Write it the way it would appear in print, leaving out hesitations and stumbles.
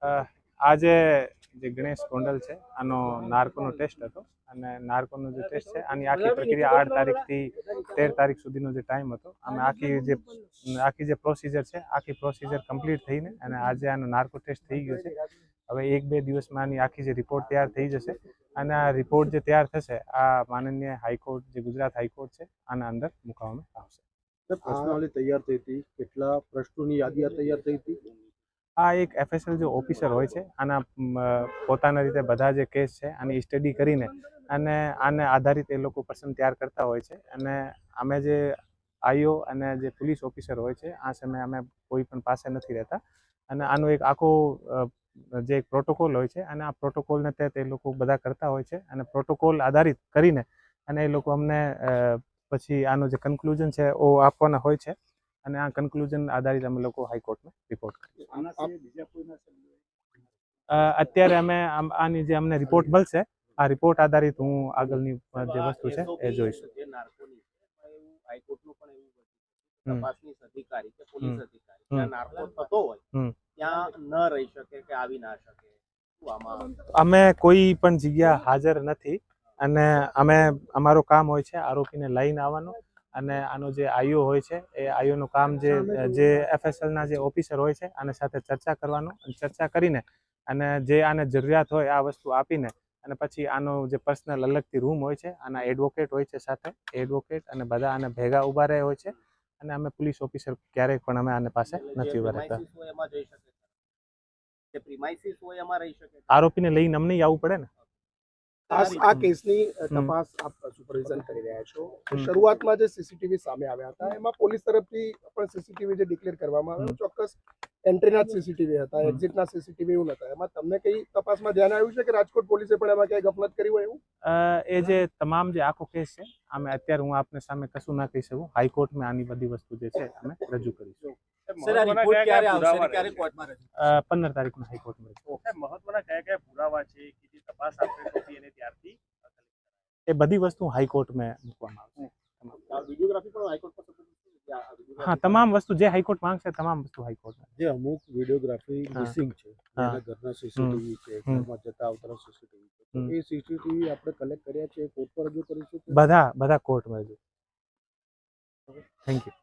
આજે જે ગણેશ ગોંડલ છે આનો નાર્કોનો ટેસ્ટ હતો અને નાર્કોનો જે ટેસ્ટ છે આની આખી પ્રક્રિયા 8 તારીખથી 13 તારીખ સુધીનો જે ટાઈમ હતો અમે આખી જે પ્રોસિજર છે આખી પ્રોસિજર કમ્પ્લીટ થઈને અને આજે આનો નાર્કો ટેસ્ટ થઈ ગયો છે. હવે 1-2 દિવસમાં આની આખી જે રિપોર્ટ તૈયાર થઈ જશે અને આ રિપોર્ટ જે તૈયાર થશે આ માનનીય હાઈકોર્ટ જે ગુજરાત હાઈકોર્ટ છે આના અંદર મૂકવામાં આવશે. પ્રશ્નાવલી તૈયાર થઈ હતી, કેટલા પ્રશ્નોની યાદી તૈયાર થઈ હતી? આ એક FSL જે ઓફિસર હોય છે આના પોતાના રીતે બધા જે કેસ છે આની સ્ટડી કરીને અને આને આધારિત એ લોકો પસંદ તૈયાર કરતા હોય છે અને અમે જે આઈઓ અને જે પોલીસ ઓફિસર હોય છે આ સમયે અમે કોઈ પણ પાસે નથી રહેતા અને આનો એક આખો જે એક પ્રોટોકોલ હોય છે અને આ પ્રોટોકોલને તહેત એ લોકો બધા કરતા હોય છે અને પ્રોટોકોલ આધારિત કરીને અને એ લોકો અમને પછી આનો જે કન્ક્લુઝન છે એ આપવાના હોય છે અને આ કન્ક્લુઝન આધારિત અમે લોકો હાઈકોર્ટમાં રિપોર્ટ કરીએ. અત્યારે અમે આની જે અમને રિપોર્ટ મળશે આ રિપોર્ટ આધારિત હું આગળની જે વસ્તુ છે એ જોઈશું. તપાસની અધિકારી કે પોલીસ અધિકારી ત્યાં નાર્કો થતો હોય ત્યાં ન રહી શકે કે આવી ના શકે. અમે કોઈ પણ જગ્યા હાજર નથી અને અમે અમારો કામ હોય છે આરોપીને લઈને આવવાનું અને આનો જે આઈઓ હોય છે એ આઈઓનું કામ જે FSLના જે ઓફિસર હોય છે આને સાથે ચર્ચા કરવાનું અને ચર્ચા કરીને અને જે આને જરૂરિયાત હોય આ વસ્તુ આપીને અને પછી આનો જે પર્સનલ અલગથી રૂમ હોય છે આના એડવોકેટ હોય છે સાથે એડવોકેટ અને બધા આને ભેગા ઊભા રહે હોય છે અને અમે પોલીસ ઓફિસર ક્યારેય પણ અમે આને પાસે નથી ઊભા રહેતા. આરોપીને લઈને અમને આવવું પડે ને. આ કેસની તપાસ આપ સુપરવિઝન કરી રહ્યા છો. શરૂઆતમાં જે સીસીટીવી સામે આવ્યા હતા એમાં પોલીસ તરફથી પણ સીસીટીવી જે ડિક્લેર કરવામાં આવ્યો ચોક્કસ એન્ટ્રીના સીસીટીવી હતા, એક્ઝિટના સીસીટીવી એવું નતા. એમાં તમને કઈ તપાસમાં ધ્યાન આવ્યું છે કે રાજકોટ પોલીસે પણ એમાં ક્યાંય ગફલત કરી હોય એવું? એ જે તમામ જે આખો કેસ છે અમે અત્યારે હું આપને સામે કશું ના કહી શકું. હાઈકોર્ટમાં આની બધી વસ્તુ જે છે અમે રજૂ કરીશું. 15 તારીખના હાઈકોર્ટમાં મહત્વના કયા પુરાવા છે કે તપાસ આપણે કરી અને ત્યારથી એ બધી વસ્તુ હાઈકોર્ટમાં મૂકવામાં આવશે. વિડિયોગ્રાફી પણ હાઈકોર્ટ પર હા, તમામ વસ્તુ જે હાઈકોર્ટ માંગશે તમામ વસ્તુ હાઈકોર્ટમાં. જે અમુક વિડિયોગ્રાફી મિસિંગ છે, એના ઘરના સીસીટીવી છે, ઘરમાં જતા આવતા સીસીટીવી છે, એ સીસીટીવી આપણે કલેક્ટ કર્યા છે, કોર્ટ પર રજૂ કરીશું. બધા કોર્ટમાં રજૂ. Thank you.